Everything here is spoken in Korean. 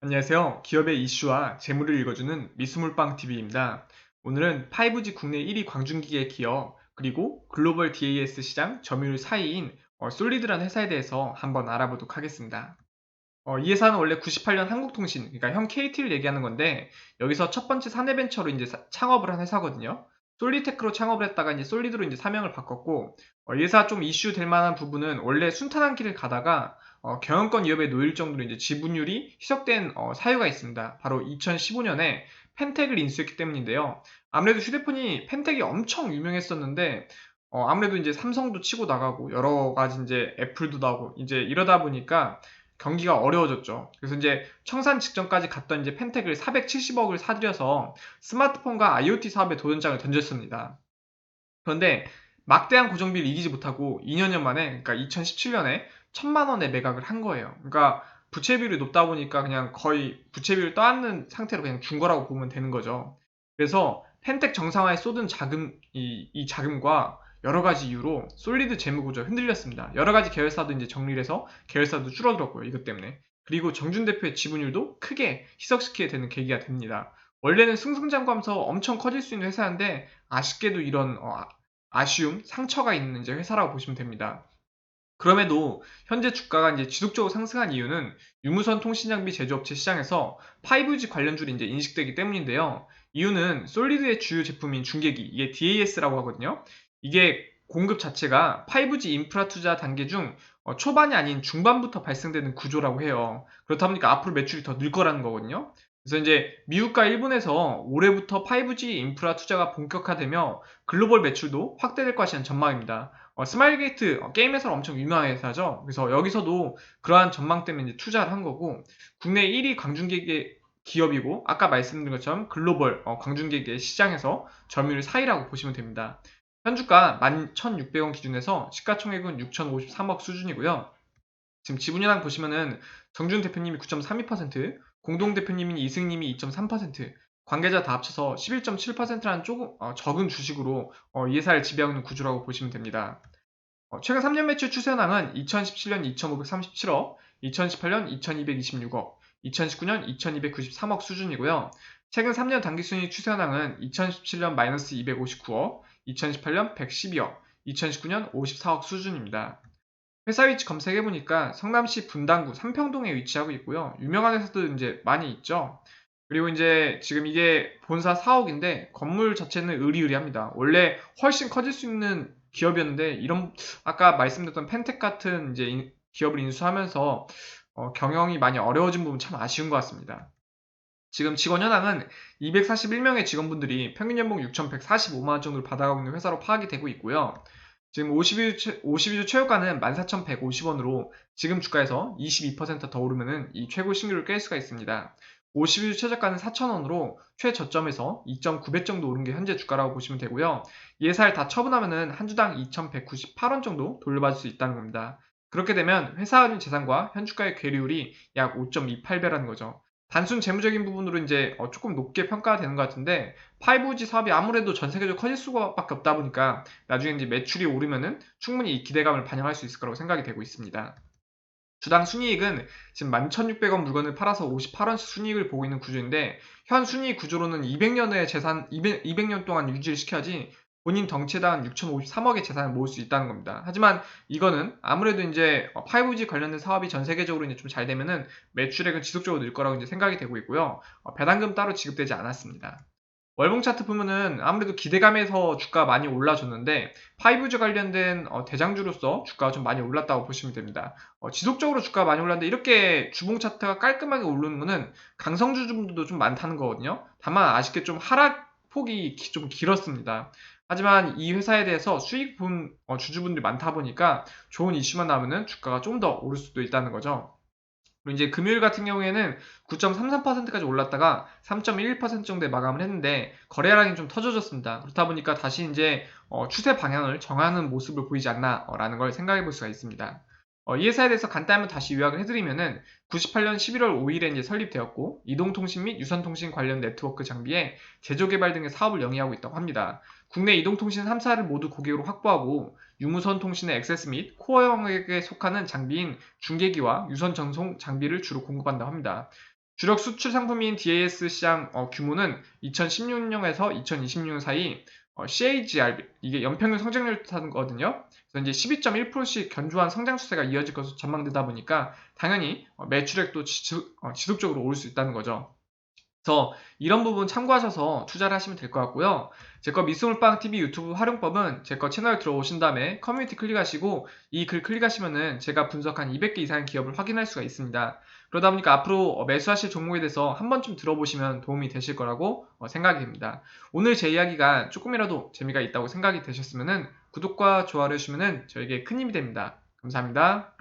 안녕하세요. 기업의 이슈와 재무를 읽어주는 미수물빵TV입니다. 오늘은 5G 국내 1위 광중기계 기업, 그리고 글로벌 DAS 시장 점유율 4위인 솔리드라는 회사에 대해서 한번 알아보도록 하겠습니다. 이 회사는 원래 98년 한국통신, 그러니까 형 KT를 얘기하는 건데, 여기서 첫 번째 사내벤처로 이제 창업을 한 회사거든요. 솔리테크로 창업을 했다가 이제 솔리드로 이제 사명을 바꿨고, 이 회사 좀 이슈 될 만한 부분은 원래 순탄한 길을 가다가 경영권 위협에 놓일 정도로 이제 지분율이 희석된 사유가 있습니다. 바로 2015년에 펜텍을 인수했기 때문인데요. 아무래도 휴대폰이 펜텍이 엄청 유명했었는데, 아무래도 이제 삼성도 치고 나가고 여러 가지 이제 애플도 나오고 이제 이러다 보니까 경기가 어려워졌죠. 그래서 이제 청산 직전까지 갔던 이제 펜텍을 470억을 사들여서 스마트폰과 IoT 사업에 도전장을 던졌습니다. 그런데 막대한 고정비를 이기지 못하고 2년 만에, 그러니까 2017년에 1,000만 원에 매각을 한 거예요. 그러니까 부채비율이 높다 보니까 그냥 거의 부채비율을 떠안는 상태로 그냥 준 거라고 보면 되는 거죠. 그래서 펜텍 정상화에 쏟은 자금, 이 자금과 여러 가지 이유로 솔리드 재무 구조가 흔들렸습니다. 여러 가지 계열사도 이제 정리를 해서 계열사도 줄어들었고요. 이것 때문에. 그리고 정준 대표의 지분율도 크게 희석시키게 되는 계기가 됩니다. 원래는 승승장구하면서 엄청 커질 수 있는 회사인데 아쉽게도 이런 아쉬움, 상처가 있는 이제 회사라고 보시면 됩니다. 그럼에도 현재 주가가 이제 지속적으로 상승한 이유는 유무선 통신장비 제조업체 시장에서 5G 관련주로 이제 인식되기 때문인데요. 이유는 솔리드의 주요 제품인 중계기, 이게 DAS라고 하거든요. 이게 공급 자체가 5G 인프라 투자 단계 중 초반이 아닌 중반부터 발생되는 구조라고 해요. 그렇다 보니까 앞으로 매출이 더 늘 거라는 거거든요. 그래서 이제 미국과 일본에서 올해부터 5G 인프라 투자가 본격화되며 글로벌 매출도 확대될 것이라는 전망입니다. 스마일게이트 게임에서 엄청 유명한 회사죠. 그래서 여기서도 그러한 전망 때문에 이제 투자를 한 거고, 국내 1위 광중계계 기업이고, 아까 말씀드린 것처럼 글로벌 광중계계 시장에서 점유율 4위라고 보시면 됩니다. 현주가 11,600원 기준에서 시가총액은 6,053억 수준이고요. 지금 지분현황 보시면은 정준 대표님이 9.32%, 공동 대표님인 이승님이 2.3%, 관계자 다 합쳐서 11.7%라는 조금 적은 주식으로 이 회사를 지배하고 있는 구조라고 보시면 됩니다. 최근 3년 매출 추세 현황은 2017년 2,537억, 2018년 2,226억, 2019년 2,293억 수준이고요. 최근 3년 당기순이익 추세 현황은 2017년 마이너스 259억, 2018년 112억, 2019년 54억 수준입니다. 회사 위치 검색해보니까 성남시 분당구 삼평동에 위치하고 있고요. 유명한 회사들 이제 많이 있죠. 그리고 이제 지금 이게 본사 사옥인데 건물 자체는 으리으리합니다. 원래 훨씬 커질 수 있는 기업이었는데 이런 아까 말씀드렸던 펜텍 같은 이제 기업을 인수하면서 경영이 많이 어려워진 부분 참 아쉬운 것 같습니다. 지금 직원 현황은 241명의 직원분들이 평균 연봉 6,145만 원 정도를 받아가고 있는 회사로 파악이 되고 있고요. 지금 52주 최고가는 14,150원으로 지금 주가에서 22%더 오르면은 이 최고 신기록을 깰 수가 있습니다. 52주 최저가는 4,000원으로 최저점에서 2.9배 정도 오른 게 현재 주가라고 보시면 되고요. 예사를 다 처분하면은 한 주당 2,198원 정도 돌려받을 수 있다는 겁니다. 그렇게 되면 회사 가진 재산과 현 주가의 괴리율이 약 5.28배라는 거죠. 단순 재무적인 부분으로 이제 조금 높게 평가가 되는 것 같은데 5G 사업이 아무래도 전 세계적으로 커질 수밖에 없다 보니까 나중에 이제 매출이 오르면은 충분히 이 기대감을 반영할 수 있을 거라고 생각이 되고 있습니다. 주당 순이익은 지금 11,600원 물건을 팔아서 58원씩 순이익을 보고 있는 구조인데 현 순이익 구조로는 200년의 재산 200년 동안 유지를 시켜야지 본인 덩치당 6,053억의 재산을 모을 수 있다는 겁니다. 하지만 이거는 아무래도 이제 5G 관련된 사업이 전 세계적으로 이제 좀 잘 되면은 매출액은 지속적으로 늘 거라고 이제 생각이 되고 있고요. 배당금 따로 지급되지 않았습니다. 월봉 차트 보면은 아무래도 기대감에서 주가가 많이 올라줬는데 5G 관련된 대장주로서 주가가 좀 많이 올랐다고 보시면 됩니다. 지속적으로 주가가 많이 올랐는데 이렇게 주봉 차트가 깔끔하게 오르는 거는 강성주주분들도 좀 많다는 거거든요. 다만 아쉽게 좀 하락폭이 좀 길었습니다. 하지만 이 회사에 대해서 수익 본 주주분들이 많다 보니까 좋은 이슈만 나오면은 주가가 좀 더 오를 수도 있다는 거죠. 그리고 이제 금요일 같은 경우에는 9.33%까지 올랐다가 3.11% 정도에 마감을 했는데 거래량이 좀 터져졌습니다. 그렇다 보니까 다시 이제 추세 방향을 정하는 모습을 보이지 않나라는 걸 생각해 볼 수가 있습니다. 이 회사에 대해서 간단히 다시 요약을 해드리면은 98년 11월 5일에 이제 설립되었고 이동통신 및 유선통신 관련 네트워크 장비에 제조 개발 등의 사업을 영위하고 있다고 합니다. 국내 이동통신 3사를 모두 고객으로 확보하고 유무선 통신의 액세스 및 코어 영역에 속하는 장비인 중계기와 유선 전송 장비를 주로 공급한다고 합니다. 주력 수출 상품인 DAS 시장 규모는 2016년에서 2026년 사이 CAGR, 이게 연평균 성장률 뜻하거든요. 그래서 이제 12.1%씩 견조한 성장 추세가 이어질 것으로 전망되다 보니까 당연히 매출액도 지속적으로 오를 수 있다는 거죠. 그래서 이런 부분 참고하셔서 투자를 하시면 될 것 같고요. 제 거 미스물빵TV 유튜브 활용법은 제 거 채널 들어오신 다음에 커뮤니티 클릭하시고 이 글 클릭하시면은 제가 분석한 200개 이상의 기업을 확인할 수가 있습니다. 그러다 보니까 앞으로 매수하실 종목에 대해서 한 번쯤 들어보시면 도움이 되실 거라고 생각이 됩니다. 오늘 제 이야기가 조금이라도 재미가 있다고 생각이 되셨으면은 구독과 좋아요를 해주시면은 저에게 큰 힘이 됩니다. 감사합니다.